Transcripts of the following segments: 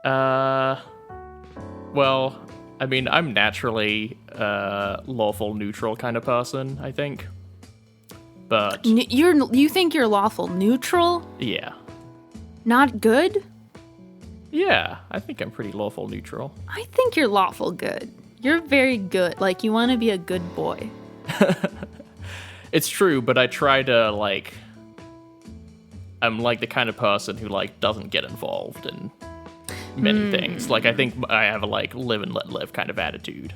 Well, I mean, I'm naturally a lawful neutral kind of person, I think. But You think you're lawful neutral? yeah. Not good? Yeah, I think I'm pretty lawful neutral. I think you're lawful good. You're very good. Like, you want to be a good boy. It's true, but I try to, like... I'm, like, the kind of person who, like, doesn't get involved in many things. Like, I think I have a, like, live and let live kind of attitude.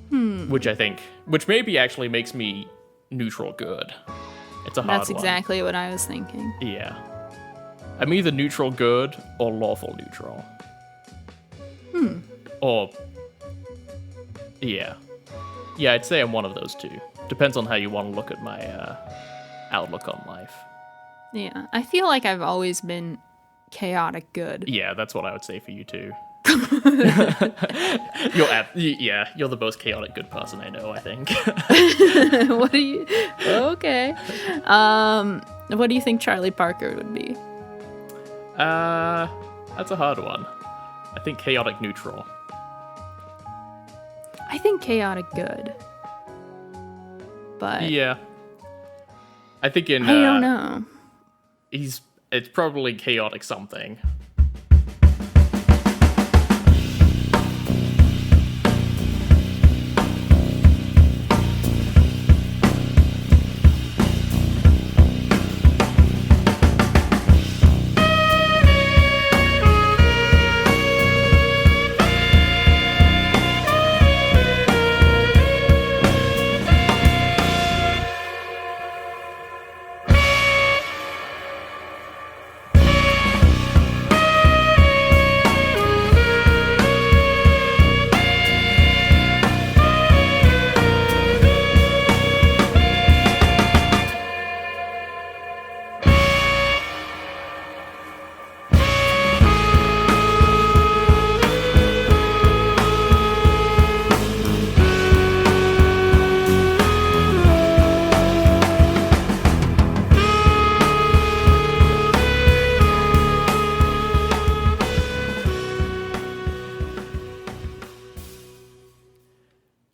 Which maybe actually makes me neutral good. It's a hard one. That's exactly what I was thinking. Yeah. I'm either neutral good or lawful neutral. Or... Yeah. Yeah, I'd say I'm one of those two. Depends on how you want to look at my outlook on life. Yeah, I feel like I've always been chaotic good. Yeah, that's what I would say for you too. You're the most chaotic good person I know, I think. What do you... Okay. What do you think Charlie Parker would be? That's a hard one. I think chaotic neutral. I think chaotic good. But... Yeah. I think I don't know. It's probably chaotic something.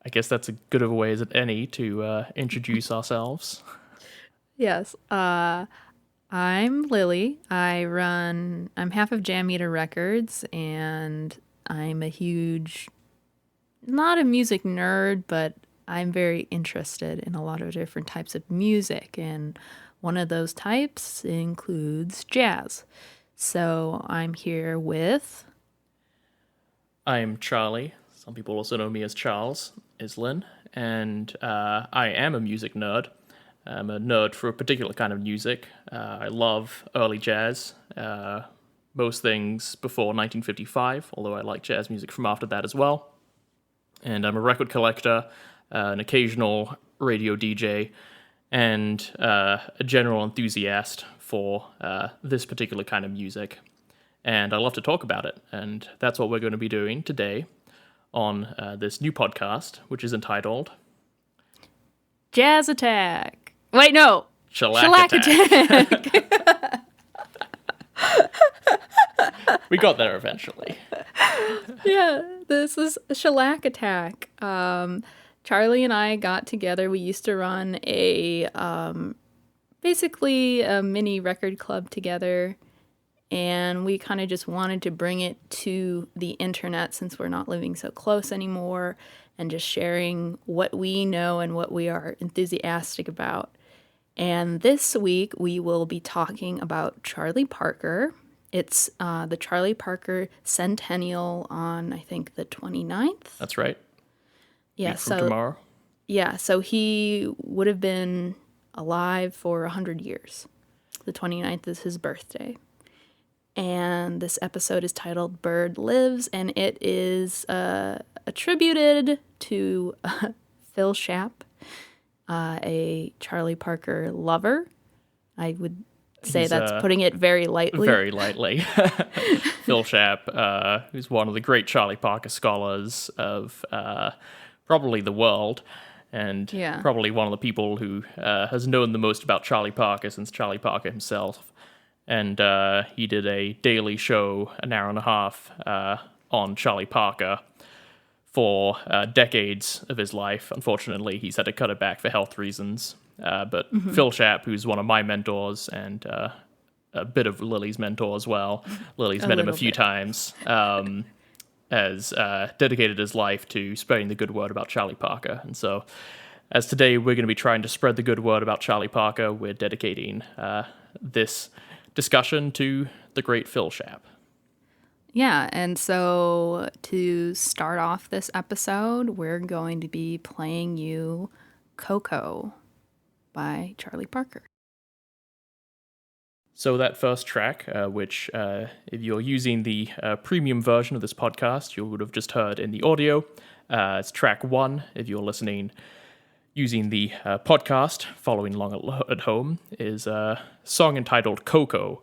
I guess that's as good of a way as any to introduce ourselves. Yes. I'm Lily. I'm half of Jam Eater Records, and I'm not a music nerd, but I'm very interested in a lot of different types of music, and one of those types includes jazz. So I'm here with... I'm Charlie. Some people also know me as Charles Islin, and I am a music nerd. I'm a nerd for a particular kind of music. I love early jazz, most things before 1955, although I like jazz music from after that as well. And I'm a record collector, an occasional radio DJ, and a general enthusiast for this particular kind of music. And I love to talk about it, and that's what we're going to be doing today on this new podcast, which is entitled... Jazz Attack. Wait, no. Shellac Attack. We got there eventually. Yeah, this is Shellac Attack. Charlie and I got together. We used to run basically a mini record club together, and we kind of just wanted to bring it to the internet since we're not living so close anymore, and just sharing what we know and what we are enthusiastic about. And this week we will be talking about Charlie Parker. It's the Charlie Parker Centennial on, I think, the 29th. That's right. Yeah, from tomorrow. Yeah, so he would have been alive for 100 years. The 29th is his birthday. And this episode is titled Bird Lives, and it is attributed to Phil Schaap, a Charlie Parker lover. I would say that's putting it very lightly. Very lightly. Phil Schaap, who's one of the great Charlie Parker scholars of probably the world, and probably one of the people who has known the most about Charlie Parker since Charlie Parker himself. and he did a daily show, an hour and a half, on Charlie Parker for decades of his life. Unfortunately, he's had to cut it back for health reasons. But Phil Schaap, who's one of my mentors and a bit of Lily's mentor as well, Lily's met him a few times, has dedicated his life to spreading the good word about Charlie Parker. And so, as today we're going to be trying to spread the good word about Charlie Parker, we're dedicating this discussion to the great Phil Schaap. Yeah, and so to start off this episode, we're going to be playing you KoKo by Charlie Parker. So that first track, which if you're using the premium version of this podcast, you would have just heard in the audio, it's track 1. If you're listening using the podcast, following along at home, is a song entitled KoKo,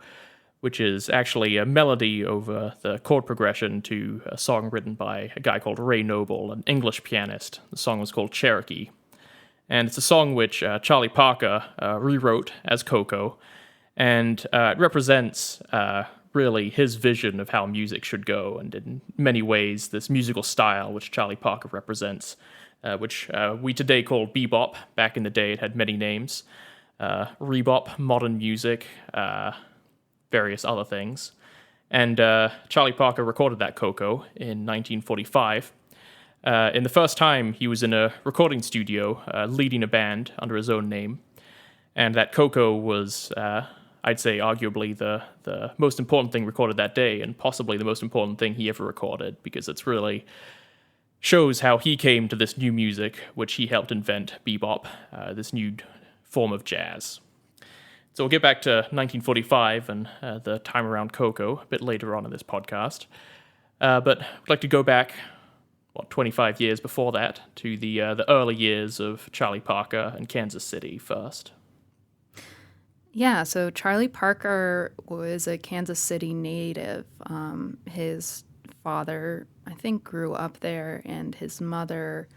which is actually a melody over the chord progression to a song written by a guy called Ray Noble, an English pianist. The song was called Cherokee. And it's a song which Charlie Parker rewrote as KoKo, and it represents really his vision of how music should go, and in many ways this musical style which Charlie Parker represents, which we today call bebop. Back in the day it had many names. Rebop, modern music, various other things. And Charlie Parker recorded that KoKo in 1945. In the first time, he was in a recording studio leading a band under his own name. And that KoKo was, I'd say, arguably the most important thing recorded that day, and possibly the most important thing he ever recorded, because it's really shows how he came to this new music, which he helped invent, bebop, this new form of jazz. So we'll get back to 1945 and the time around KoKo a bit later on in this podcast. But I'd like to go back, 25 years before that, to the early years of Charlie Parker and Kansas City first. Yeah, so Charlie Parker was a Kansas City native. His father, I think, grew up there, and his mother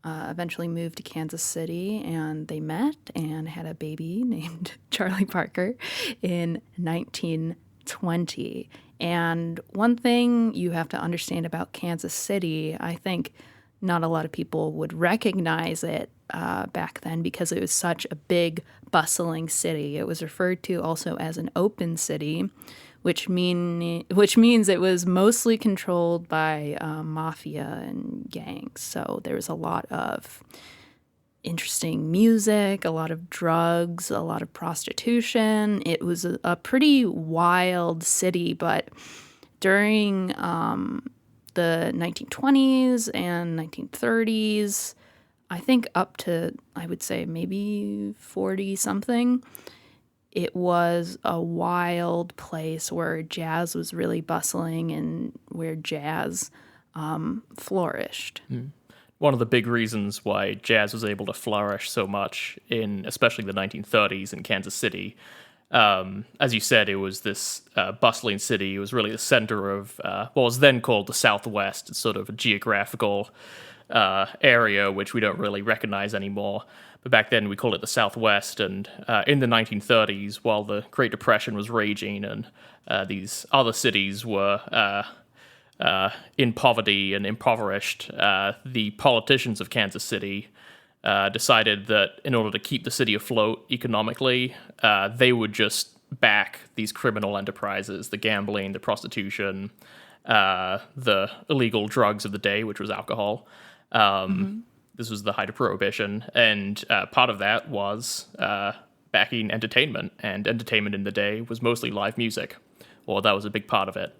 eventually moved to Kansas City, and they met and had a baby named Charlie Parker in 1920. And one thing you have to understand about Kansas City, I think not a lot of people would recognize it back then because it was such a big, bustling city. It was referred to also as an open city, which means it was mostly controlled by mafia and gangs. So there was a lot of interesting music, a lot of drugs, a lot of prostitution. It was a pretty wild city, but during the 1920s and 1930s, I think up to, I would say, maybe 40-something, it was a wild place where jazz was really bustling and where jazz flourished. One of the big reasons why jazz was able to flourish so much in especially the 1930s in Kansas City, as you said, it was this bustling city. It was really the center of what was then called the Southwest. It's sort of a geographical area which we don't really recognize anymore. But back then we called it the Southwest, and in the 1930s, while the Great Depression was raging and these other cities were in poverty and impoverished, the politicians of Kansas City decided that in order to keep the city afloat economically, they would just back these criminal enterprises, the gambling, the prostitution, the illegal drugs of the day, which was alcohol. This was the height of Prohibition, and part of that was backing entertainment, and entertainment in the day was mostly live music, or that was a big part of it.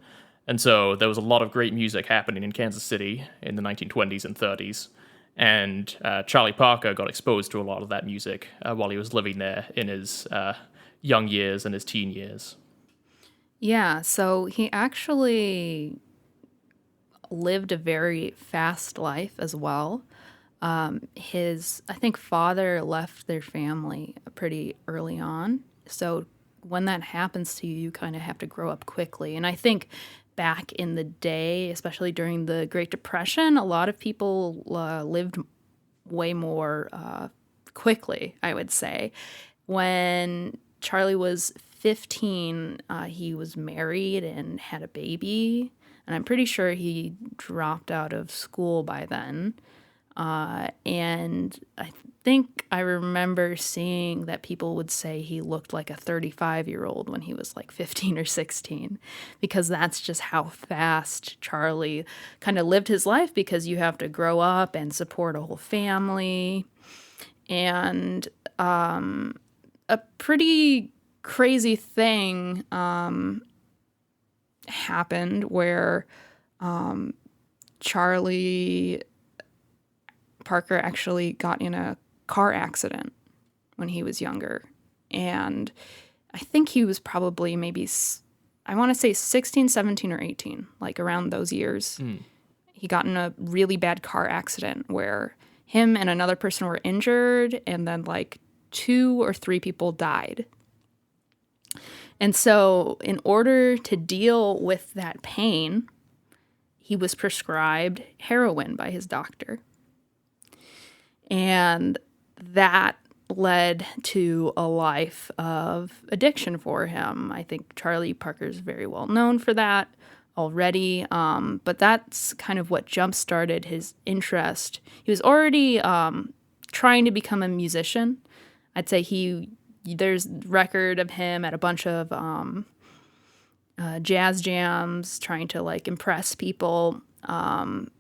And so there was a lot of great music happening in Kansas City in the 1920s and 30s, and Charlie Parker got exposed to a lot of that music while he was living there in his young years and his teen years. Yeah, so he actually lived a very fast life as well. His, I think, father left their family pretty early on. So when that happens to you, you kind of have to grow up quickly. And I think back in the day, especially during the Great Depression, a lot of people lived way more quickly, I would say. When Charlie was 15, he was married and had a baby. And I'm pretty sure he dropped out of school by then. And I think I remember seeing that people would say he looked like a 35-year-old when he was like 15 or 16, because that's just how fast Charlie kind of lived his life, because you have to grow up and support a whole family. And a pretty crazy thing happened where Charlie Parker actually got in a car accident when he was younger. And I think he was probably maybe, I want to say 16, 17, or 18, like around those years. He got in a really bad car accident where him and another person were injured, and then like 2 or 3 people died. And so in order to deal with that pain, he was prescribed heroin by his doctor. And that led to a life of addiction for him. I think Charlie Parker's very well known for that already, but that's kind of what jump-started his interest. He was already trying to become a musician. I'd say there's record of him at a bunch of jazz jams, trying to like impress people. And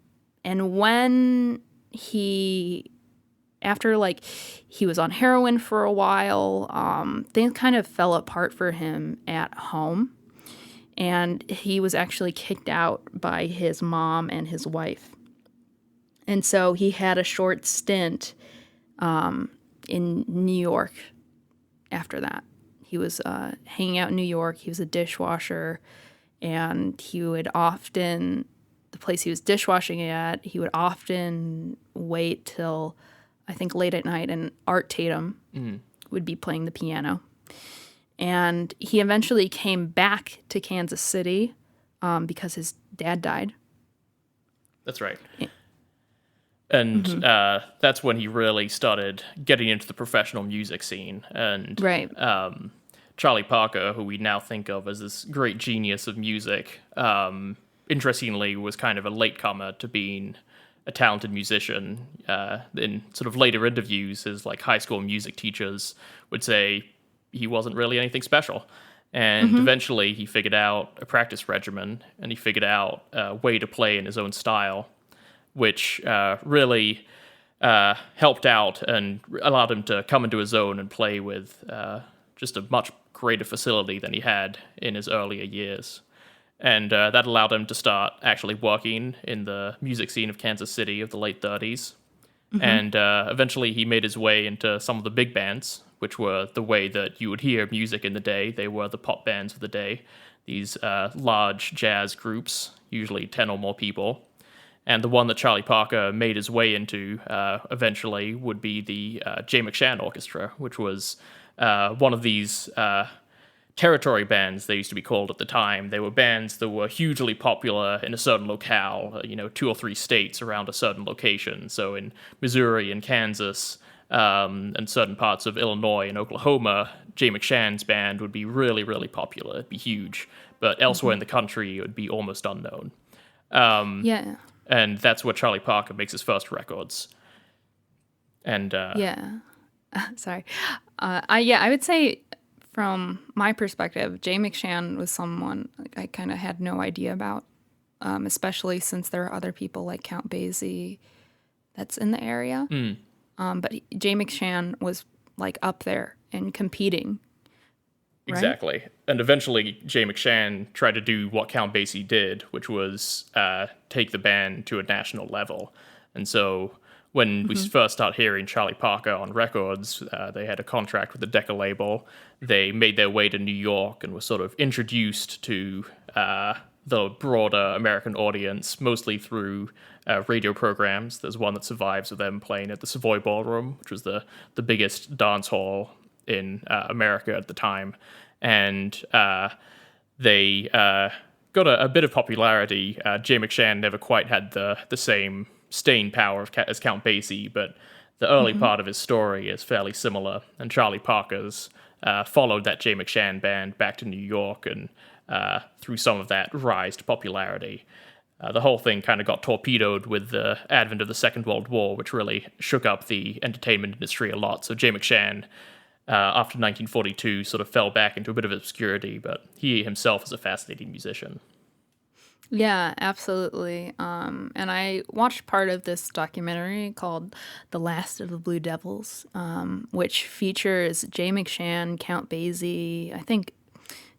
when after like he was on heroin for a while, things kind of fell apart for him at home. And he was actually kicked out by his mom and his wife. And so he had a short stint in New York after that. He was hanging out in New York. He was a dishwasher. And he would often, the place he was dishwashing at, he would often wait till, I think, late at night, and Art Tatum would be playing the piano. And he eventually came back to Kansas City because his dad died. That's right. And that's when he really started getting into the professional music scene. And right. Charlie Parker, who we now think of as this great genius of music, interestingly was kind of a latecomer to being a talented musician. In sort of later interviews, his like high school music teachers would say he wasn't really anything special. And eventually he figured out a practice regimen, and he figured out a way to play in his own style, which really helped out and allowed him to come into his own and play with just a much greater facility than he had in his earlier years. And that allowed him to start actually working in the music scene of Kansas City of the late 30s. And eventually he made his way into some of the big bands, which were the way that you would hear music in the day. They were the pop bands of the day, these large jazz groups, usually 10 or more people. And the one that Charlie Parker made his way into eventually would be the Mcshann Orchestra, which was one of these territory bands, they used to be called at the time. They were bands that were hugely popular in a certain locale, 2 or 3 states around a certain location. So in Missouri and Kansas, and certain parts of Illinois and Oklahoma, Jay McShann's band would be really, really popular. It'd be huge. But elsewhere in the country, it would be almost unknown. And that's where Charlie Parker makes his first records. And sorry. I would say, from my perspective, Jay Mcshann was someone I kind of had no idea about, especially since there are other people like Count Basie that's in the area. But Jay Mcshann was like up there and competing. Right? Exactly. And eventually Jay Mcshann tried to do what Count Basie did, which was take the band to a national level. And so when we first start hearing Charlie Parker on records, they had a contract with the Decca label. They made their way to New York and were sort of introduced to the broader American audience, mostly through radio programs. There's one that survives of them playing at the Savoy Ballroom, which was the biggest dance hall in America at the time. And they got a bit of popularity. Jay Mcshann never quite had the same staying power as Count Basie, but the early part of his story is fairly similar. And Charlie Parker's followed that Jay Mcshann band back to New York and through some of that rise to popularity. The whole thing kind of got torpedoed with the advent of the Second World War, which really shook up the entertainment industry a lot. So Jay Mcshann, after 1942, sort of fell back into a bit of obscurity, but he himself is a fascinating musician. Yeah, absolutely. And I watched part of this documentary called The Last of the Blue Devils, which features Jay Mcshann, Count Basie, I think,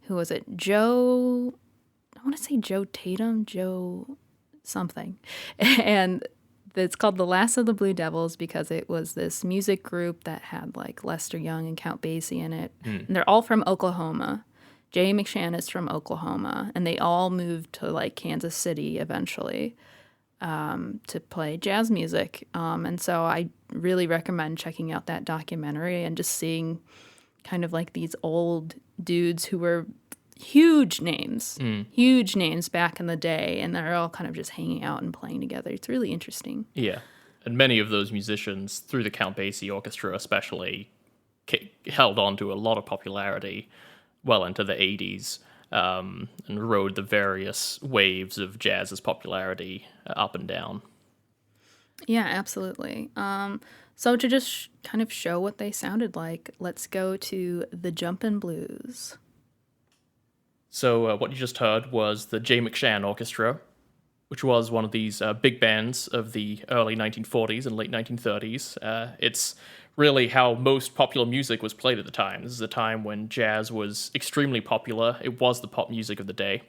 who was it? I want to say Joe Tatum, Joe something. And it's called The Last of the Blue Devils because it was this music group that had like Lester Young and Count Basie in it. And they're all from Oklahoma. Jay Mcshann is from Oklahoma, and they all moved to like Kansas City eventually to play jazz music. And so I really recommend checking out that documentary and just seeing kind of like these old dudes who were huge names back in the day, and they're all kind of just hanging out and playing together. It's really interesting. Yeah. And many of those musicians, through the Count Basie Orchestra especially, held on to a lot of popularity well into the 80s, and rode the various waves of jazz's popularity up and down. Yeah, absolutely. So to just kind of show what they sounded like, let's go to the Jumpin' Blues. So what you just heard was the Jay Mcshann Orchestra, which was one of these big bands of the early 1940s and late 1930s. It's really how most popular music was played at the time. This is a time when jazz was extremely popular. It was the pop music of the day.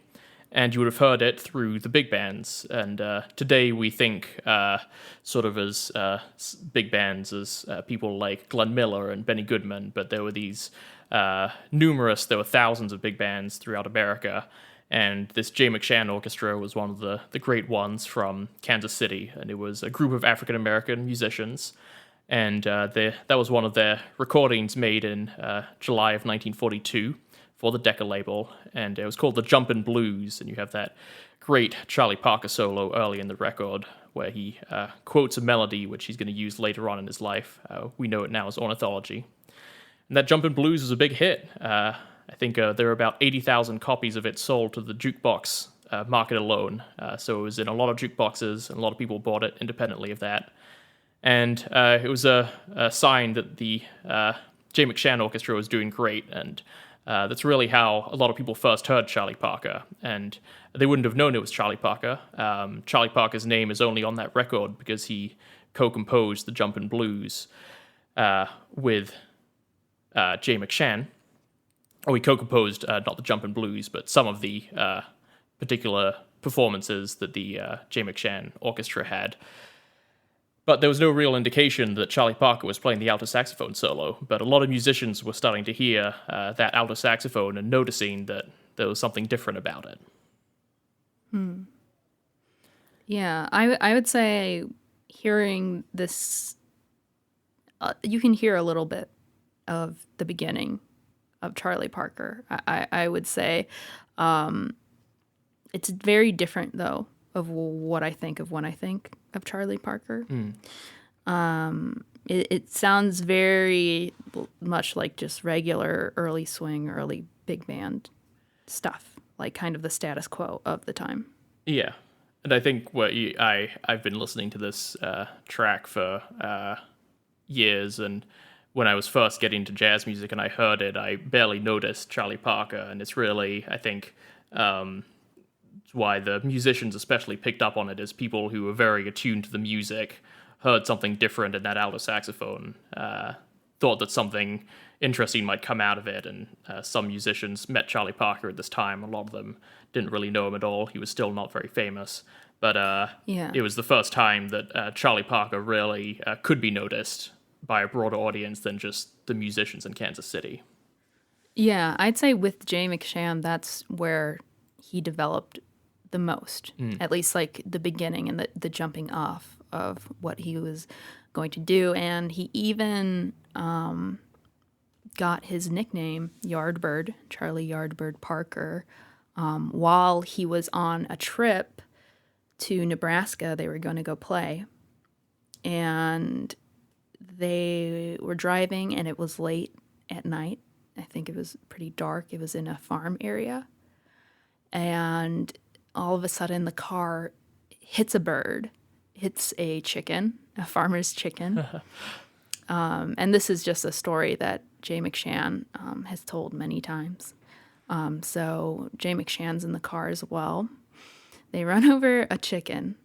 And you would have heard it through the big bands. And today we think sort of as big bands as people like Glenn Miller and Benny Goodman, but there were these there were thousands of big bands throughout America. And this Jay Mcshann Orchestra was one of the great ones from Kansas City. And it was a group of African-American musicians. And that was one of their recordings made in July of 1942 for the Decca label. And it was called the Jumpin' Blues. And you have that great Charlie Parker solo early in the record where he quotes a melody which he's going to use later on in his life. We know it now as Ornithology. And that Jumpin' Blues was a big hit. I think there were about 80,000 copies of it sold to the jukebox market alone. So it was in a lot of jukeboxes, and a lot of people bought it independently of that. And it was a sign that the Jay Mcshann Orchestra was doing great, and that's really how a lot of people first heard Charlie Parker. And they wouldn't have known it was Charlie Parker. Charlie Parker's name is only on that record because he co-composed the Jumpin' Blues with Jay Mcshann. Or he co-composed not the Jumpin' Blues, but some of the particular performances that the Jay Mcshann Orchestra had. But there was no real indication that Charlie Parker was playing the alto saxophone solo. But a lot of musicians were starting to hear that alto saxophone and noticing that there was something different about it. Yeah, I would say hearing this, you can hear a little bit of the beginning of Charlie Parker. I would say it's very different, though, of what I think of when I think of Charlie Parker. It sounds very much like just regular early swing, early big band stuff, like kind of the status quo of the time. Yeah, and I think I've been listening to this track for years, and when I was first getting into jazz music and I heard it, I barely noticed Charlie Parker, and it's really, I think, why the musicians especially picked up on it as people who were very attuned to the music, heard something different in that alto saxophone, thought that something interesting might come out of it, and some musicians met Charlie Parker at this time. A lot of them didn't really know him at all. He was still not very famous, but it was the first time that Charlie Parker really could be noticed by a broader audience than just the musicians in Kansas City. Yeah, I'd say with Jay Mcshann, that's where he developed the most, at least like the beginning and the jumping off of what he was going to do. And he even got his nickname Yardbird, Charlie Yardbird Parker, while he was on a trip to Nebraska. They were going to go play, and they were driving, and it was late at night, I think it was pretty dark. It was in a farm area. And all of a sudden the car hits a bird, hits a chicken, a farmer's chicken. And this is just a story that Jay Mcshann has told many times. So Jay Mcshann's in the car as well. They run over a chicken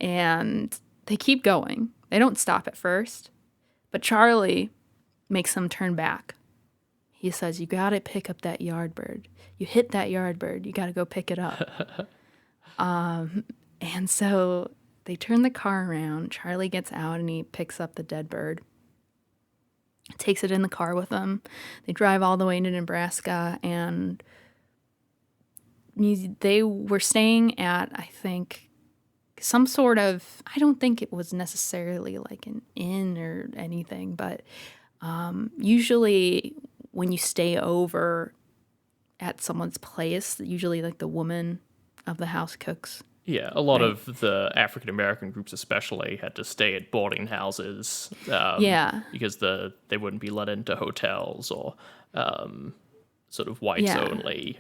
and they keep going. They don't stop at first, but Charlie makes them turn back. He says, "You got to pick up that yard bird. You hit that yard bird. You got to go pick it up." And so they turn the car around. Charlie gets out and he picks up the dead bird, takes it in the car with him. They drive all the way to Nebraska, and they were staying at, I think, some sort of, I don't think it was necessarily like an inn or anything, but usually when you stay over at someone's place, usually like the woman of the house cooks. Yeah, a lot of the African American groups especially had to stay at boarding houses. Because they wouldn't be let into hotels or sort of whites only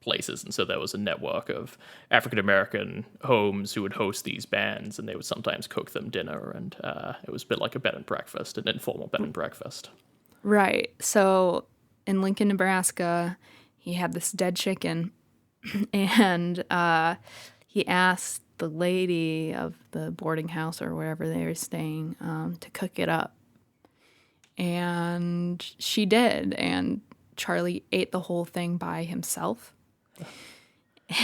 places. And so there was a network of African American homes who would host these bands, and they would sometimes cook them dinner. And it was a bit like a bed and breakfast, an informal bed and breakfast. Right. So in Lincoln, Nebraska, he had this dead chicken. And he asked the lady of the boarding house or wherever they were staying to cook it up. And she did. And Charlie ate the whole thing by himself.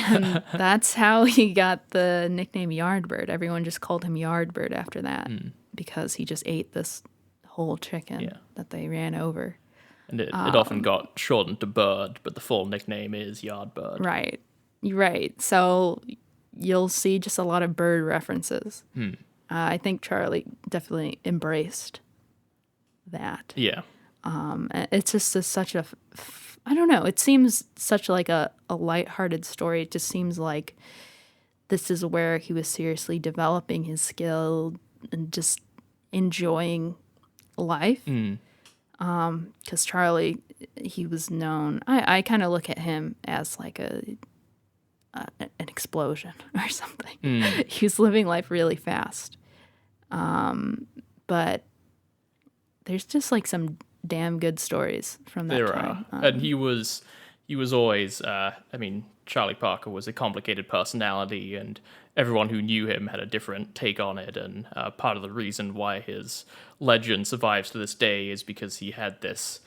And that's how he got the nickname Yardbird. Everyone just called him Yardbird after that because he just ate this whole chicken that they ran over. And it often got shortened to Bird, but the full nickname is Yardbird. Right. Right. So you'll see just a lot of bird references. I think Charlie definitely embraced that. Yeah. It's just such a, I don't know, it seems such like a lighthearted story. It just seems like this is where he was seriously developing his skill and just enjoying life. Because Charlie, he was known, I kind of look at him as like an explosion or something. He was living life really fast. But there's just like some damn good stories from that time. And he was always, Charlie Parker was a complicated personality, and everyone who knew him had a different take on it. And part of the reason why his legend survives to this day is because he had this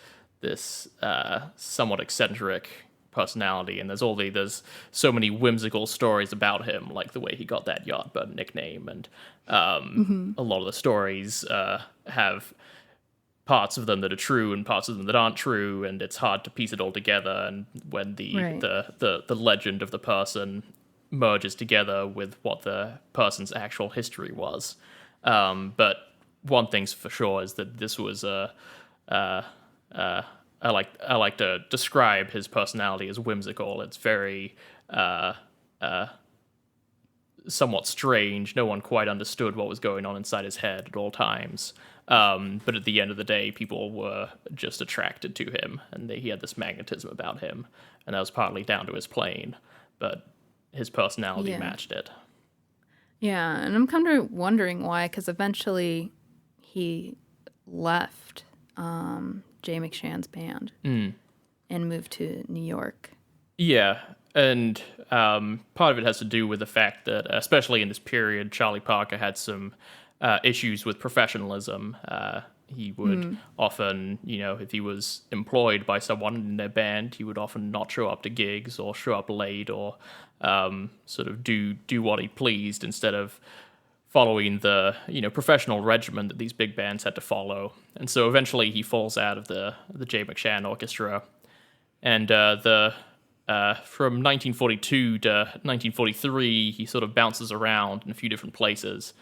somewhat eccentric personality, and there's so many whimsical stories about him, like the way he got that Yardbird nickname, and a lot of the stories have parts of them that are true and parts of them that aren't true, and it's hard to piece it all together. And when the legend of the person merges together with what the person's actual history was, but one thing's for sure is that this was I like to describe his personality as whimsical. It's very somewhat strange. No one quite understood what was going on inside his head at all times. But at the end of the day, people were just attracted to him, and he had this magnetism about him, and that was partly down to his playing, but his personality matched it. Yeah, and I'm kind of wondering why, because eventually he left Jay Mcshann's band and moved to New York. Yeah, and part of it has to do with the fact that, especially in this period, Charlie Parker had some issues with professionalism. He would often, if he was employed by someone in their band, he would often not show up to gigs or show up late or sort of do what he pleased instead of following the professional regimen that these big bands had to follow. And so eventually he falls out of the Jay Mcshann Orchestra, and from 1942 to 1943 he sort of bounces around in a few different places.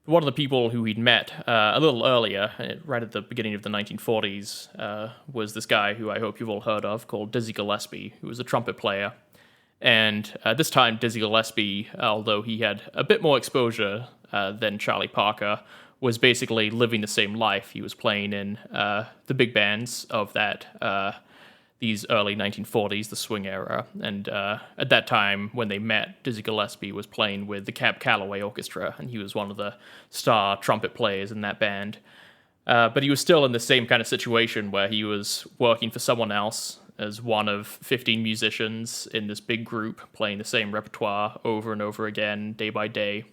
One of the people who he'd met a little earlier, right at the beginning of the 1940s, was this guy who I hope you've all heard of, called Dizzy Gillespie, who was a trumpet player. And this time, Dizzy Gillespie, although he had a bit more exposure than Charlie Parker, was basically living the same life. He was playing in the big bands of these early 1940s, the swing era. And at that time, when they met, Dizzy Gillespie was playing with the Cab Calloway Orchestra, and he was one of the star trumpet players in that band. But he was still in the same kind of situation where he was working for someone else as one of 15 musicians in this big group, playing the same repertoire over and over again, day by day.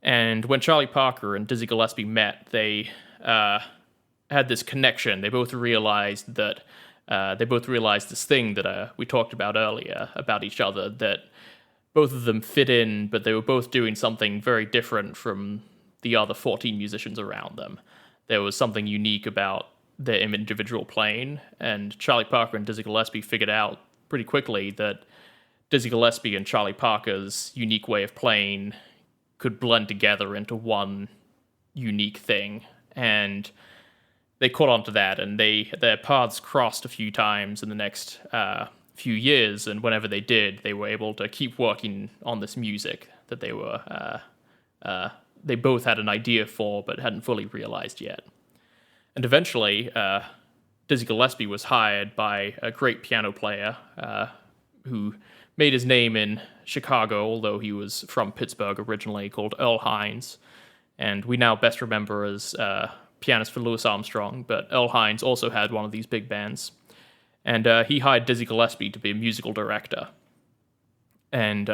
And when Charlie Parker and Dizzy Gillespie met, they had this connection. They both realized this thing that we talked about earlier about each other, that both of them fit in, but they were both doing something very different from the other 14 musicians around them. There was something unique about their individual playing, and Charlie Parker and Dizzy Gillespie figured out pretty quickly that Dizzy Gillespie and Charlie Parker's unique way of playing could blend together into one unique thing, and they caught on to that, and their paths crossed a few times in the next few years, and whenever they did, they were able to keep working on this music that they both had an idea for but hadn't fully realized yet. And eventually, Dizzy Gillespie was hired by a great piano player who made his name in Chicago, although he was from Pittsburgh originally, called Earl Hines. And we now best remember as pianist for Louis Armstrong, but Earl Hines also had one of these big bands. And he hired Dizzy Gillespie to be a musical director. And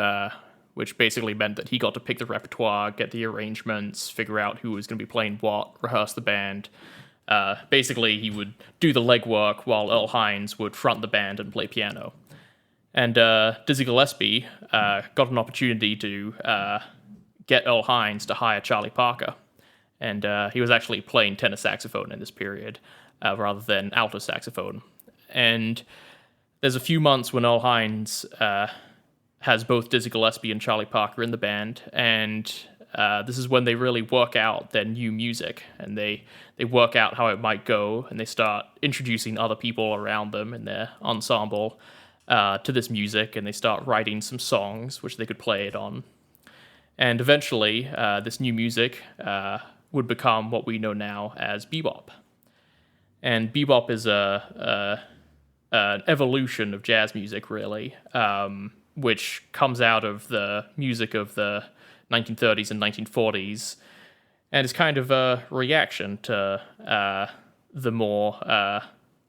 which basically meant that he got to pick the repertoire, get the arrangements, figure out who was going to be playing what, rehearse the band. Basically, he would do the legwork while Earl Hines would front the band and play piano. And Dizzy Gillespie got an opportunity to get Earl Hines to hire Charlie Parker. And he was actually playing tenor saxophone in this period, rather than alto saxophone. And there's a few months when Earl Hines has both Dizzy Gillespie and Charlie Parker in the band, and this is when they really work out their new music, and they work out how it might go, and they start introducing other people around them in their ensemble to this music, and they start writing some songs which they could play it on. And eventually, this new music would become what we know now as bebop. And bebop is an evolution of jazz music, really, which comes out of the music of the 1930s and 1940s, and is kind of a reaction to the more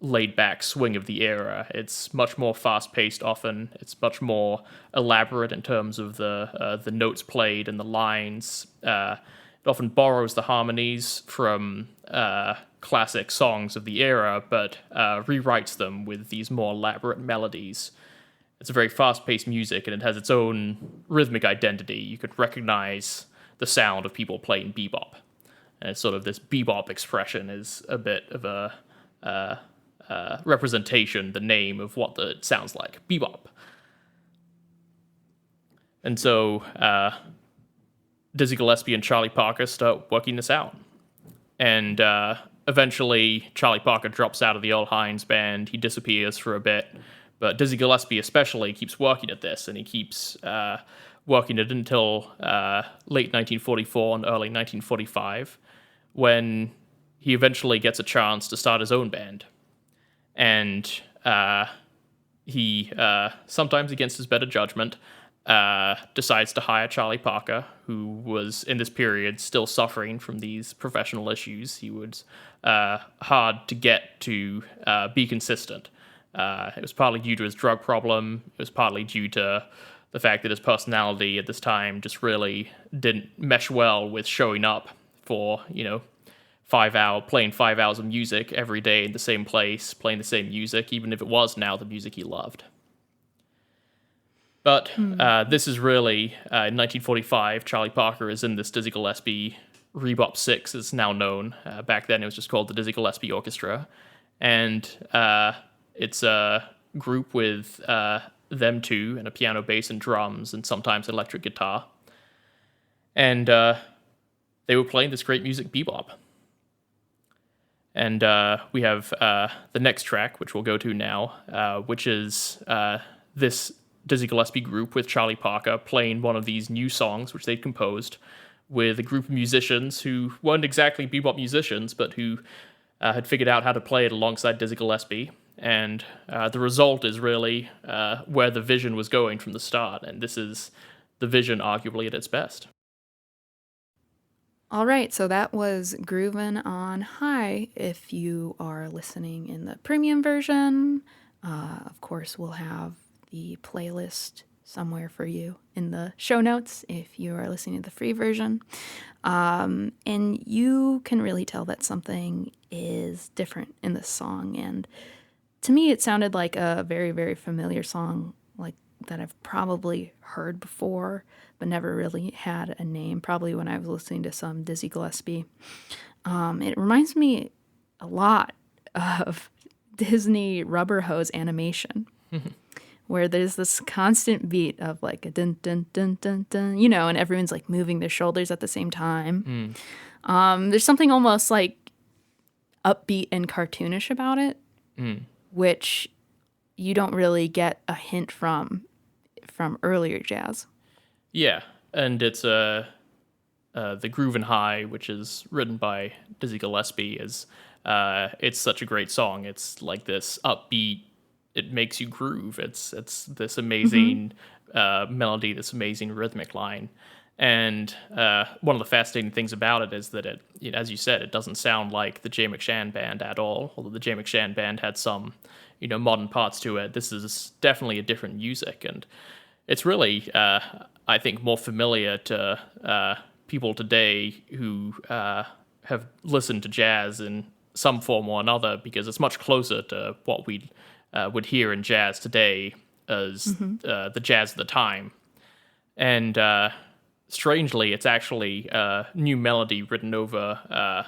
laid-back swing of the era. It's much more fast-paced often. It's much more elaborate in terms of the notes played and the lines. It often borrows the harmonies from classic songs of the era, but rewrites them with these more elaborate melodies. It's a very fast-paced music, and it has its own rhythmic identity. You could recognize the sound of people playing bebop. And it's sort of this bebop expression is a bit of a representation, the name of what it sounds like, bebop. And so Dizzy Gillespie and Charlie Parker start working this out. And eventually Charlie Parker drops out of the Earl Hines band. He disappears for a bit. But Dizzy Gillespie especially keeps working at this, and he keeps working it until late 1944 and early 1945, when he eventually gets a chance to start his own band. And he, sometimes against his better judgment, decides to hire Charlie Parker, who was, in this period, still suffering from these professional issues. He was hard to get to be consistent. It was partly due to his drug problem. It was partly due to the fact that his personality at this time just really didn't mesh well with showing up for, playing 5 hours of music every day in the same place, playing the same music, even if it was now the music he loved. But this is really, in 1945, Charlie Parker is in this Dizzy Gillespie Rebop 6, as now known. Back then it was just called the Dizzy Gillespie Orchestra. And it's a group with them two and a piano, bass, and drums, and sometimes electric guitar. And they were playing this great music, bebop. And we have the next track, which we'll go to now, which is this Dizzy Gillespie group with Charlie Parker playing one of these new songs which they'd composed, with a group of musicians who weren't exactly bebop musicians, but who had figured out how to play it alongside Dizzy Gillespie. And the result is really where the vision was going from the start, and this is the vision arguably at its best. All right, so that was Groovin on High. If you are listening in the premium version, of course, we'll have the playlist somewhere for you in the show notes if you are listening to the free version. And you can really tell that something is different in this song. And to me, it sounded like a very, very familiar song, like that I've probably heard before, but never really had a name, probably when I was listening to some Dizzy Gillespie. It reminds me a lot of Disney Rubber Hose animation, where there's this constant beat of like a dun dun dun dun dun, you know, and everyone's like moving their shoulders at the same time. There's something almost like upbeat and cartoonish about it, which you don't really get a hint from earlier jazz. Yeah, and it's the Groovin High, which is written by Dizzy Gillespie, is it's such a great song. It's like this upbeat. It makes you groove. It's this amazing melody, this amazing rhythmic line. And one of the fascinating things about it is that it, you know, as you said, it doesn't sound like the J. Mcshann Band at all. Although the J. Mcshann Band had some, you know, modern parts to it, this is definitely a different music, and it's really, I think, more familiar to people today who have listened to jazz in some form or another, because it's much closer to what we would hear in jazz today as the jazz of the time. And strangely, it's actually a new melody written over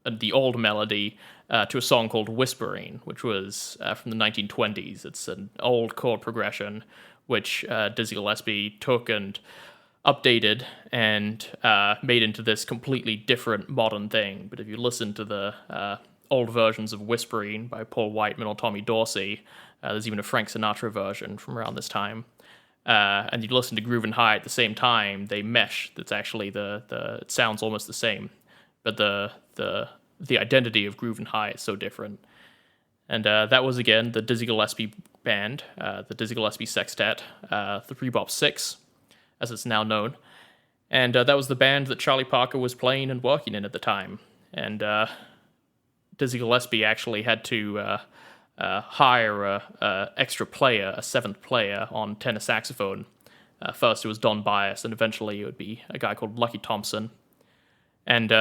the old melody to a song called Whispering, which was from the 1920s. It's an old chord progression, which Dizzy Gillespie took and updated and made into this completely different modern thing. But if you listen to the old versions of Whispering by Paul Whiteman or Tommy Dorsey, there's even a Frank Sinatra version from around this time. And you listen to Groovin High at the same time, they mesh. That's actually it sounds almost the same, but the identity of Groovin High is so different. And that was, again, the Dizzy Gillespie Band, the Dizzy Gillespie Sextet, the Bebop 6, as it's now known. And that was the band that Charlie Parker was playing and working in at the time. And Dizzy Gillespie actually had to hire a extra player, a seventh player on tenor saxophone. First it was Don Byas, and eventually it would be a guy called Lucky Thompson. And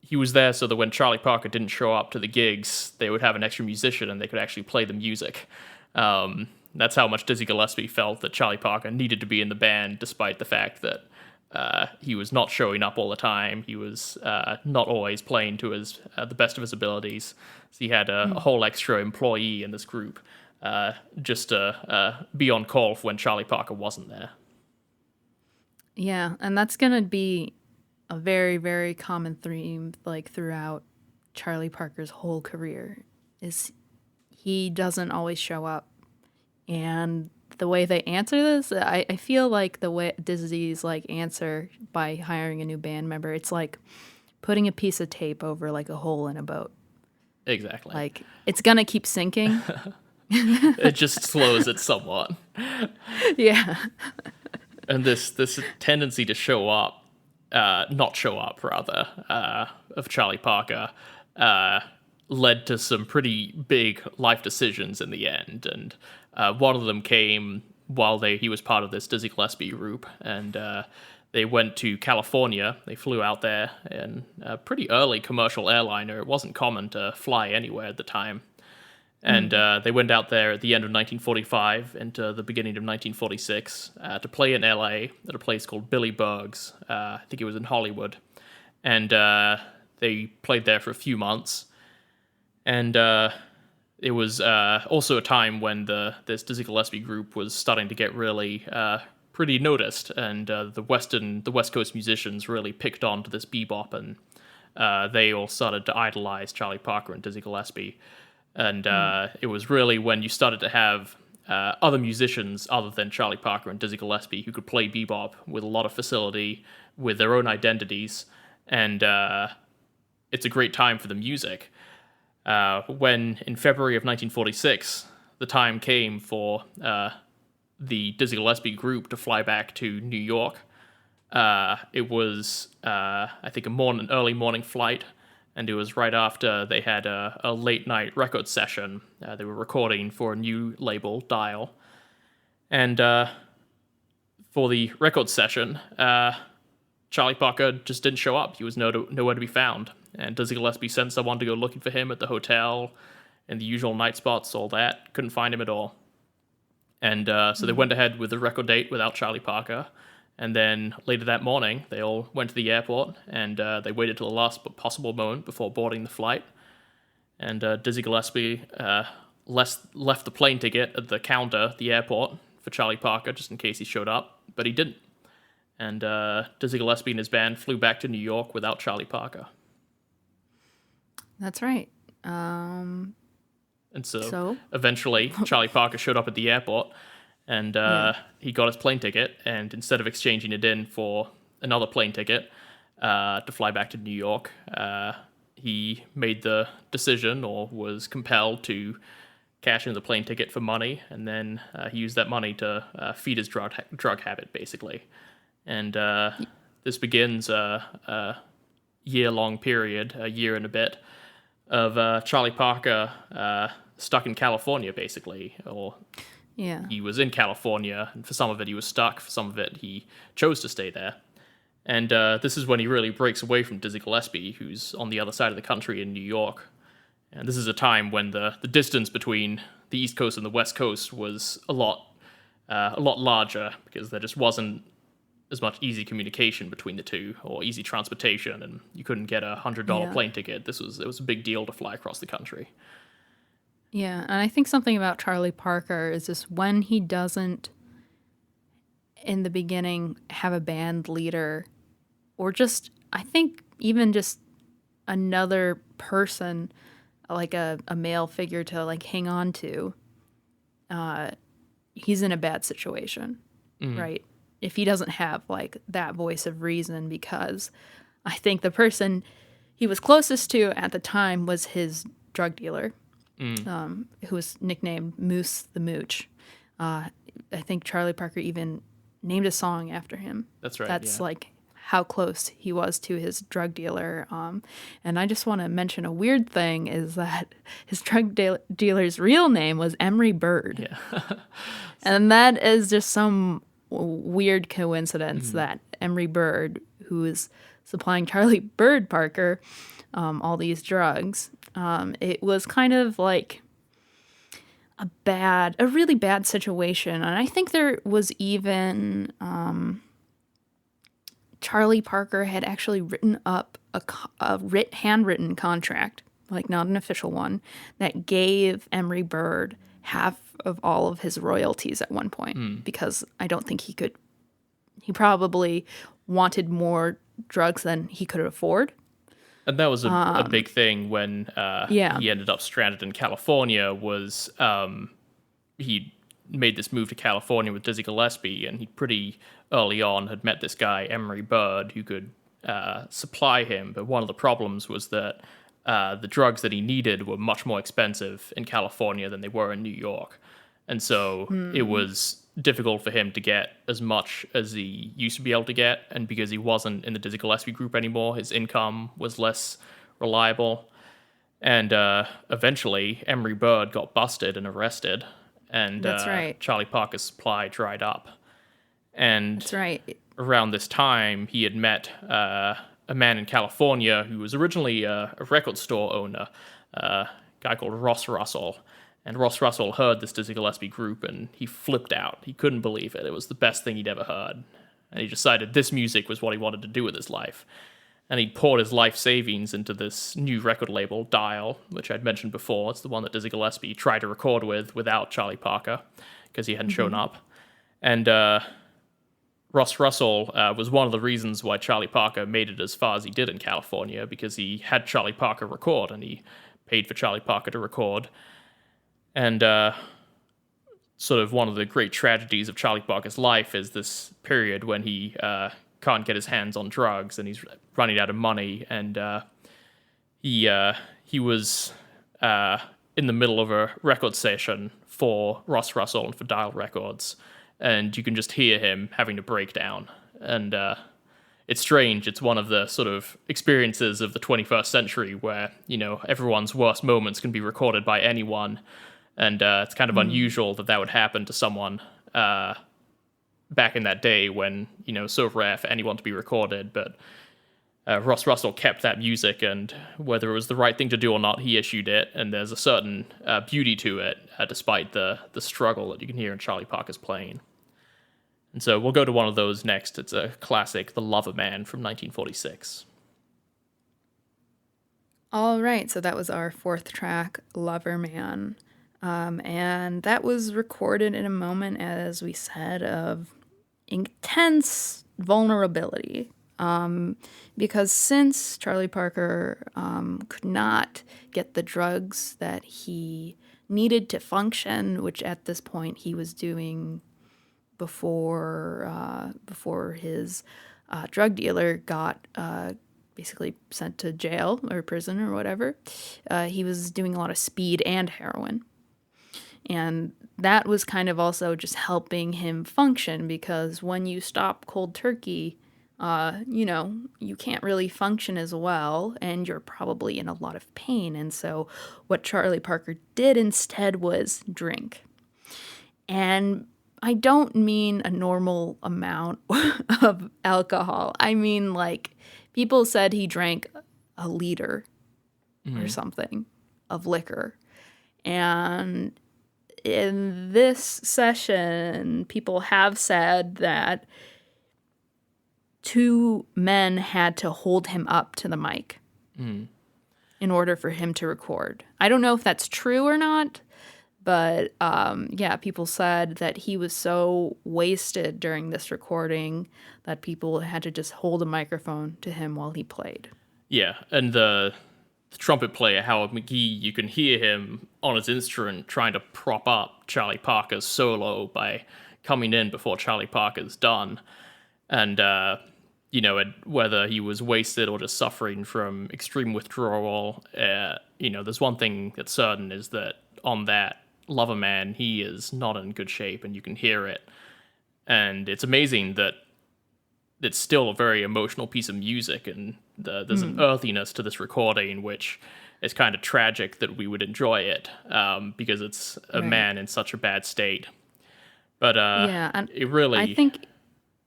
he was there so that when Charlie Parker didn't show up to the gigs, they would have an extra musician and they could actually play the music. That's how much Dizzy Gillespie felt that Charlie Parker needed to be in the band, despite the fact that he was not showing up all the time. He was not always playing to the best of his abilities. So he had a whole extra employee in this group just to be on call for when Charlie Parker wasn't there. Yeah, and that's going to be a very, very common theme, like, throughout Charlie Parker's whole career, is he doesn't always show up. And the way they answer this, I feel like the way Dizzy's like answer by hiring a new band member, it's like putting a piece of tape over like a hole in a boat. Exactly. Like, it's gonna keep sinking. It just slows it somewhat. Yeah. And this tendency to show up, not show up rather, of Charlie Parker led to some pretty big life decisions in the end. And one of them came while he was part of this Dizzy Gillespie group, and they went to California. They flew out there in a pretty early commercial airliner. It wasn't common to fly anywhere at the time. And they went out there at the end of 1945 into the beginning of 1946 to play in LA at a place called Billy Berg's. I think it was in Hollywood. And they played there for a few months. And it was also a time when this Dizzy Gillespie group was starting to get really pretty noticed, and the West Coast musicians really picked on to this bebop, and they all started to idolize Charlie Parker and Dizzy Gillespie. And it was really when you started to have other musicians other than Charlie Parker and Dizzy Gillespie who could play bebop with a lot of facility, with their own identities, and it's a great time for the music. When, in February of 1946, the time came for the Dizzy Gillespie group to fly back to New York, it was, I think, an early morning flight, and it was right after they had a late-night record session. They were recording for a new label, Dial. And for the record session, Charlie Parker just didn't show up. He was nowhere to be found. And Dizzy Gillespie sent someone to go looking for him at the hotel, in the usual night spots, all that. Couldn't find him at all. And so they went ahead with the record date without Charlie Parker. And then later that morning, they all went to the airport, and they waited till the last possible moment before boarding the flight. And Dizzy Gillespie left the plane ticket at the counter at the airport for Charlie Parker, just in case he showed up, but he didn't. And Dizzy Gillespie and his band flew back to New York without Charlie Parker. That's right. And so eventually, Charlie Parker showed up at the airport, and he got his plane ticket, and instead of exchanging it in for another plane ticket to fly back to New York, he made the decision, or was compelled, to cash in the plane ticket for money, and then he used that money to feed his drug habit, basically. And this begins a year-long period, a year and a bit, of Charlie Parker stuck in California, basically. Or he was in California, and for some of it he was stuck, for some of it he chose to stay there. And this is when he really breaks away from Dizzy Gillespie, who's on the other side of the country in New York. And this is a time when the distance between the East Coast and the West Coast was a lot larger, because there just wasn't as much easy communication between the two, or easy transportation, and you couldn't get a $100 plane ticket. It was a big deal to fly across the country. Yeah, and I think something about Charlie Parker is just when he doesn't, in the beginning, have a band leader, or just, I think, even just another person, like a male figure to like hang on to, he's in a bad situation, right? If he doesn't have like that voice of reason, because I think the person he was closest to at the time was his drug dealer, who was nicknamed Moose the Mooch. I think Charlie Parker even named a song after him. That's right. That's like how close he was to his drug dealer. And I just want to mention a weird thing is that his drug dealer's real name was Emery Bird. Yeah. And that is just some weird coincidence that Emery Bird, who is supplying Charlie Bird Parker all these drugs, it was kind of like a really bad situation. And I think there was even Charlie Parker had actually written up a handwritten contract, like not an official one, that gave Emery Bird half of all of his royalties at one point, because I don't think he probably wanted more drugs than he could afford. And that was a big thing when he ended up stranded in California, was he made this move to California with Dizzy Gillespie, and he pretty early on had met this guy, Emery Bird, who could supply him. But one of the problems was that the drugs that he needed were much more expensive in California than they were in New York. And so it was difficult for him to get as much as he used to be able to get. And because he wasn't in the Dizzy Gillespie group anymore, his income was less reliable. And eventually, Emery Bird got busted and arrested. And That's right. Charlie Parker's supply dried up. And That's right. around this time, he had met a man in California who was originally a record store owner, a guy called Ross Russell. And Ross Russell heard this Dizzy Gillespie group, and he flipped out. He couldn't believe it. It was the best thing he'd ever heard. And he decided this music was what he wanted to do with his life. And he poured his life savings into this new record label, Dial, which I'd mentioned before. It's the one that Dizzy Gillespie tried to record with without Charlie Parker, because he hadn't shown up. And Ross Russell was one of the reasons why Charlie Parker made it as far as he did in California, because he had Charlie Parker record, and he paid for Charlie Parker to record. And sort of one of the great tragedies of Charlie Parker's life is this period when he can't get his hands on drugs and he's running out of money, and he was in the middle of a record session for Ross Russell and for Dial Records, and you can just hear him having to break down. And it's strange. It's one of the sort of experiences of the 21st century where, everyone's worst moments can be recorded by anyone. And it's kind of unusual that would happen to someone back in that day when, so rare for anyone to be recorded. But Ross Russell kept that music, and whether it was the right thing to do or not, he issued it. And there's a certain beauty to it, despite the struggle that you can hear in Charlie Parker's playing. And so we'll go to one of those next. It's a classic, The Lover Man from 1946. All right, so that was our fourth track, Lover Man. And that was recorded in a moment, as we said, of intense vulnerability. Because since Charlie Parker could not get the drugs that he needed to function, which at this point he was doing before his drug dealer got basically sent to jail or prison or whatever, he was doing a lot of speed and heroin. And that was kind of also just helping him function, because when you stop cold turkey, you can't really function as well, and you're probably in a lot of pain. And so what Charlie Parker did instead was drink. And I don't mean a normal amount of alcohol. I mean, like, people said he drank a liter or something of liquor. And in this session, people have said that 2 men had to hold him up to the mic in order for him to record. I don't know if that's true or not, but people said that he was so wasted during this recording that people had to just hold a microphone to him while he played. Yeah, and the trumpet player, Howard McGee, you can hear him on his instrument trying to prop up Charlie Parker's solo by coming in before Charlie Parker's done. And, whether he was wasted or just suffering from extreme withdrawal, there's one thing that's certain, is that on that Lover Man, he is not in good shape, and you can hear it. And it's amazing that it's still a very emotional piece of music, and there's an earthiness to this recording, which is kind of tragic that we would enjoy it, because it's a man in such a bad state. But it really... I think...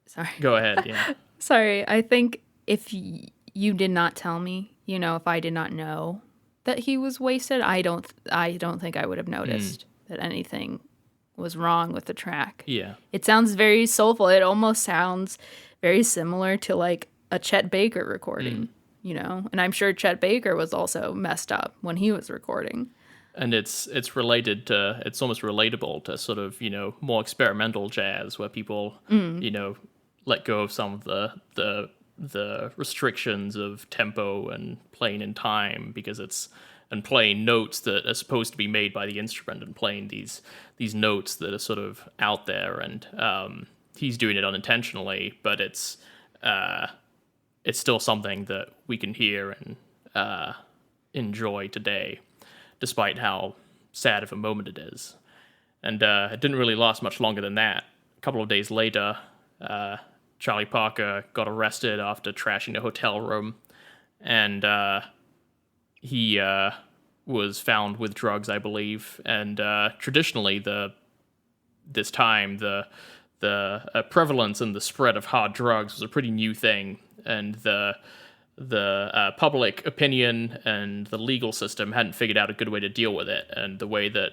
Sorry. Go ahead, yeah. Sorry, I think if you did not tell me, if I did not know that he was wasted, I don't think I would have noticed that anything was wrong with the track. Yeah. It sounds very soulful. It almost sounds very similar to like a Chet Baker recording, and I'm sure Chet Baker was also messed up when he was recording. And it's related to, it's almost relatable to sort of, more experimental jazz where people, let go of some of the restrictions of tempo and playing in time, because it's, and playing notes that are supposed to be made by the instrument, and playing these notes that are sort of out there, and he's doing it unintentionally, but it's still something that we can hear and enjoy today, despite how sad of a moment it is. And it didn't really last much longer than that. A couple of days later, Charlie Parker got arrested after trashing a hotel room, and he was found with drugs, I believe. And traditionally, this time, the prevalence and the spread of hard drugs was a pretty new thing, and the public opinion and the legal system hadn't figured out a good way to deal with it. And the way that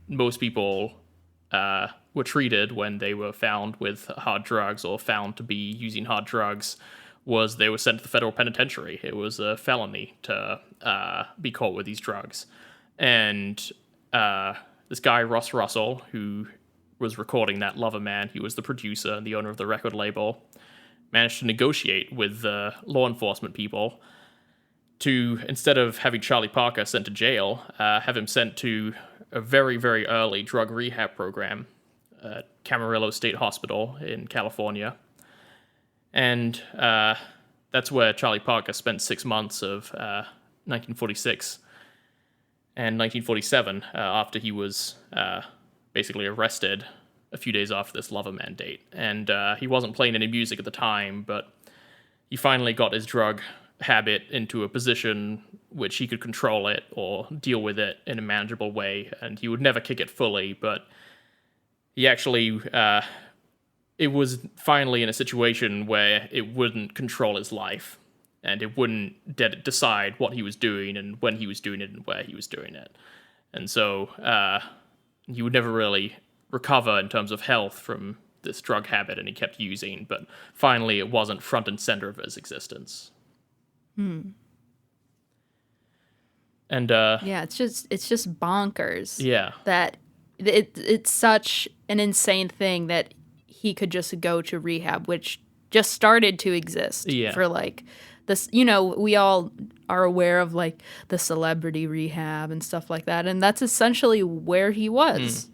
most people were treated when they were found with hard drugs or found to be using hard drugs was they were sent to the federal penitentiary. It was a felony to be caught with these drugs. And this guy, Ross Russell, who was recording that Lover Man, he was the producer and the owner of the record label, managed to negotiate with the law enforcement people to, instead of having Charlie Parker sent to jail, have him sent to a very, very early drug rehab program. at Camarillo State Hospital in California. And that's where Charlie Parker spent 6 months of 1946 and 1947 after he was basically arrested a few days after this Loverman date. And he wasn't playing any music at the time, but he finally got his drug habit into a position which he could control it or deal with it in a manageable way, and he would never kick it fully, but he actually, it was finally in a situation where it wouldn't control his life, and it wouldn't decide what he was doing and when he was doing it and where he was doing it. And so he would never really recover in terms of health from this drug habit, and he kept using, but finally it wasn't front and center of his existence. And Yeah, it's just bonkers. yeah, That it's such an insane thing that he could just go to rehab, which just started to exist for like this. You know, we all are aware of like the celebrity rehab and stuff like that, and that's essentially where he was.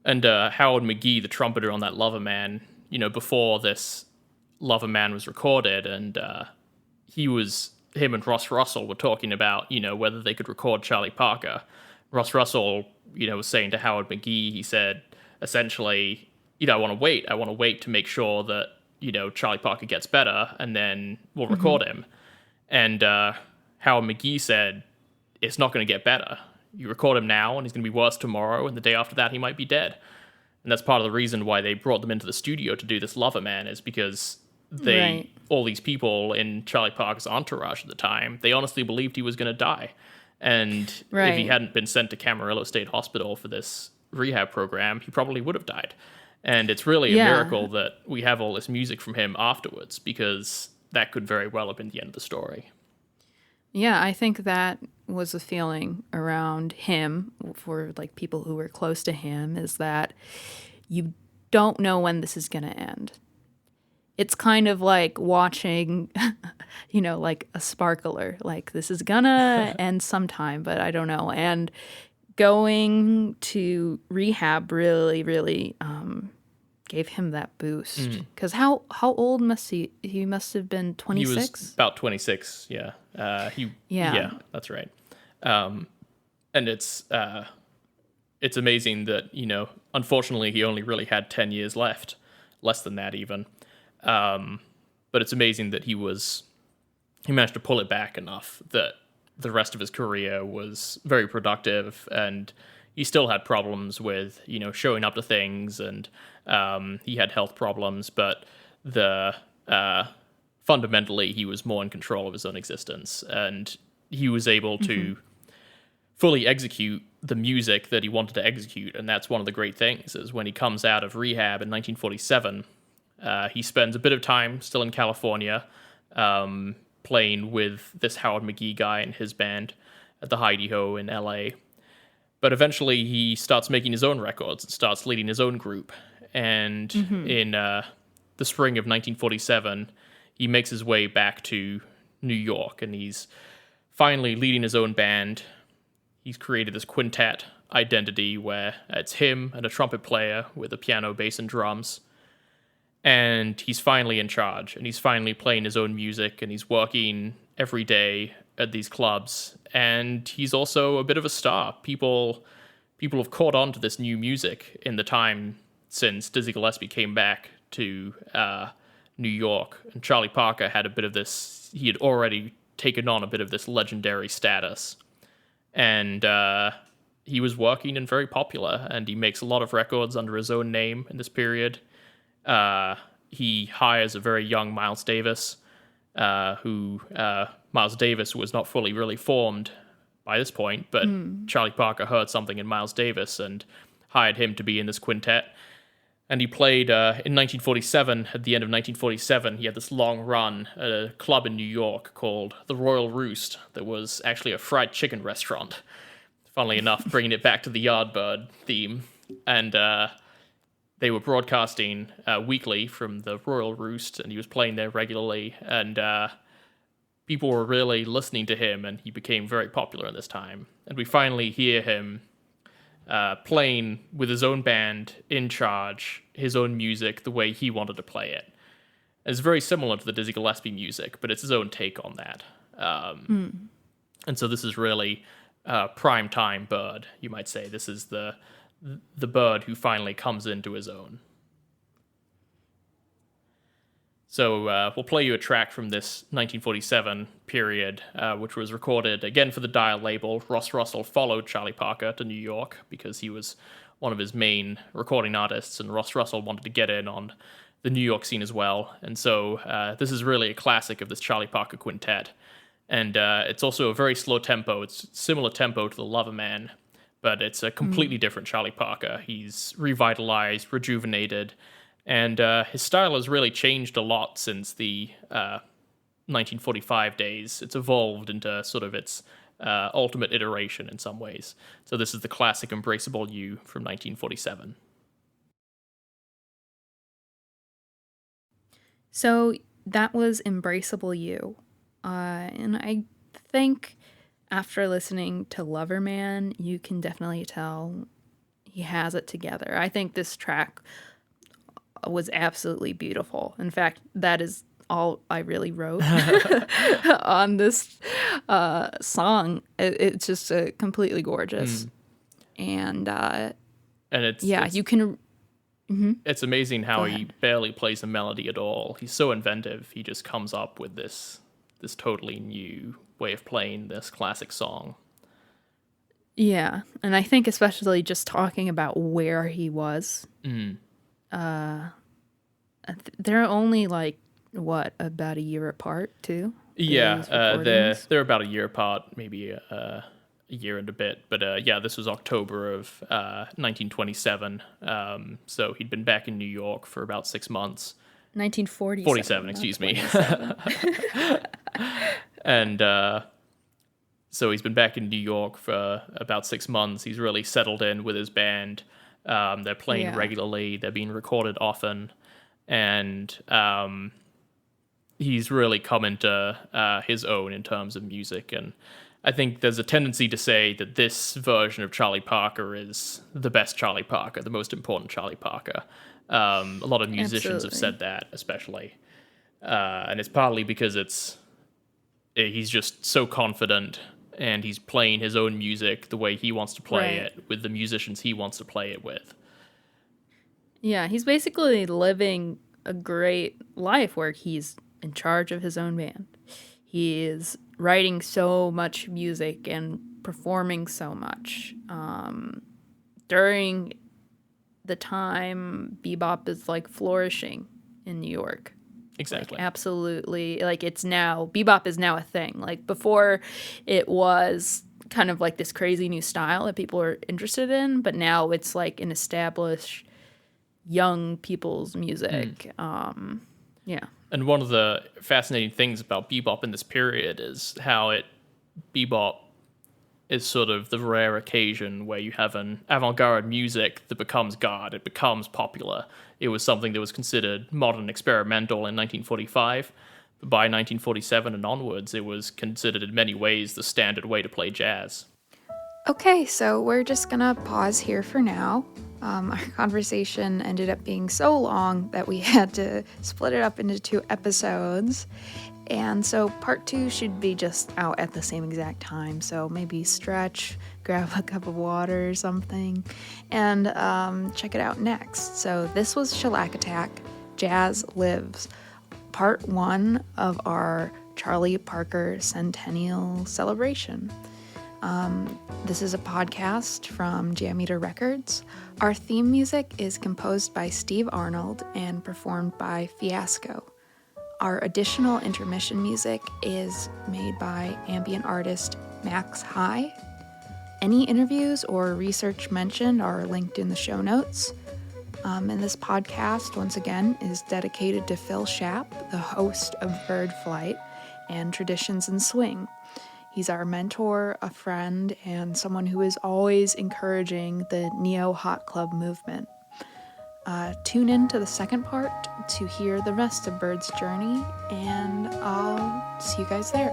And Howard McGee, the trumpeter on that Loverman, you know, before this Loverman was recorded, and him and Ross Russell were talking about, you know, whether they could record Charlie Parker. Ross Russell, you know, was saying to Howard McGee, he said, essentially, you know, I want to wait to make sure that, you know, Charlie Parker gets better, and then we'll record him. And Howard McGee said, it's not going to get better. You record him now, and he's going to be worse tomorrow, and the day after that, he might be dead. And that's part of the reason why they brought them into the studio to do this Loverman, is because all these people in Charlie Parker's entourage at the time, they honestly believed he was going to die. And if he hadn't been sent to Camarillo State Hospital for this rehab program, he probably would have died. And it's really a miracle that we have all this music from him afterwards, because that could very well have been the end of the story. Yeah, I think that was a feeling around him for like people who were close to him, is that you don't know when this is going to end. It's kind of like watching, you know, like a sparkler. Like, this is gonna end sometime, but I don't know. And going to rehab really, really gave him that boost. Because how old must he must have been 26? He was about 26, yeah. Yeah, that's right. And it's amazing that, you know, unfortunately he only really had 10 years left, less than that even. But it's amazing that he managed to pull it back enough that the rest of his career was very productive, and he still had problems with, you know, showing up to things, and he had health problems, but fundamentally he was more in control of his own existence, and he was able to fully execute the music that he wanted to execute. And that's one of the great things, is when he comes out of rehab in 1947, he spends a bit of time still in California, playing with this Howard McGee guy and his band at the Heidi Ho in LA. But eventually he starts making his own records and starts leading his own group. And in the spring of 1947, he makes his way back to New York, and he's finally leading his own band. He's created this quintet identity where it's him and a trumpet player with a piano, bass, and drums. And he's finally in charge, and he's finally playing his own music, and he's working every day at these clubs. And he's also a bit of a star. People have caught on to this new music in the time since Dizzy Gillespie came back to New York. And Charlie Parker had a bit of this, he had already taken on a bit of this legendary status. And he was working and very popular, and he makes a lot of records under his own name in this period. He hires a very young Miles Davis, who Miles Davis was not fully really formed by this point, but Charlie Parker heard something in Miles Davis and hired him to be in this quintet. And he played in 1947, at the end of 1947, he had this long run at a club in New York called the Royal Roost that was actually a fried chicken restaurant. Funnily enough, bringing it back to the Yardbird theme. And they were broadcasting weekly from the Royal Roost, and he was playing there regularly, and people were really listening to him, and he became very popular in this time. And we finally hear him playing with his own band, in charge, his own music, the way he wanted to play it. It's very similar to the Dizzy Gillespie music, but it's his own take on that. And so this is really prime time Bird, you might say. This is the Bird who finally comes into his own. So we'll play you a track from this 1947 period, which was recorded again for the Dial label. Ross Russell followed Charlie Parker to New York because he was one of his main recording artists, and Ross Russell wanted to get in on the New York scene as well. And so this is really a classic of this Charlie Parker quintet. And it's also a very slow tempo. It's similar tempo to The Lover Man, but it's a completely different Charlie Parker. He's revitalized, rejuvenated, and his style has really changed a lot since the 1945 days. It's evolved into sort of its ultimate iteration in some ways. So this is the classic Embraceable You from 1947. So that was Embraceable You. And I think after listening to Lover Man, you can definitely tell he has it together. I think this track was absolutely beautiful. In fact, that is all I really wrote on this song. It's just completely gorgeous. And it's you can... It's amazing how he barely plays a melody at all. He's so inventive. He just comes up with this totally new way of playing this classic song. Yeah, and I think especially just talking about where he was. They're only about a year apart too? Yeah, they're about a year apart, maybe a year and a bit. But this was October of 1927. So he'd been back in New York for about 6 months. 1947. 47, excuse me. And so he's been back in New York for about 6 months. He's really settled in with his band. They're playing regularly. They're being recorded often. And he's really come into his own in terms of music. And I think there's a tendency to say that this version of Charlie Parker is the best Charlie Parker, the most important Charlie Parker. A lot of musicians have said that, especially. And it's partly because he's just so confident, and he's playing his own music the way he wants to play it, with the musicians he wants to play it with. Yeah, he's basically living a great life where he's in charge of his own band. He is writing so much music and performing so much. During the time bebop is flourishing in New York. Exactly. Absolutely. Bebop is now a thing. Before it was kind of this crazy new style that people are interested in, but now it's an established young people's music. Yeah. And one of the fascinating things about bebop in this period is how bebop is sort of the rare occasion where you have an avant-garde music that becomes God. It becomes popular. It was something that was considered modern experimental in 1945. But by 1947 and onwards, it was considered in many ways the standard way to play jazz. Okay, so we're just gonna pause here for now. Our conversation ended up being so long that we had to split it up into 2 episodes. And so part 2 should be just out at the same exact time. So maybe stretch, grab a cup of water or something, and check it out next. So this was Shellac Attack, Jazz Lives, part 1 of our Charlie Parker Centennial celebration. This is a podcast from Jam Eater Records. Our theme music is composed by Steve Arnold and performed by Fiasco. Our additional intermission music is made by ambient artist Max High. Any interviews or research mentioned are linked in the show notes. And this podcast, once again, is dedicated to Phil Schaap, the host of Bird Flight and Traditions in Swing. He's our mentor, a friend, and someone who is always encouraging the neo-hot club movement. Tune in to the second part to hear the rest of Bird's journey, and I'll see you guys there.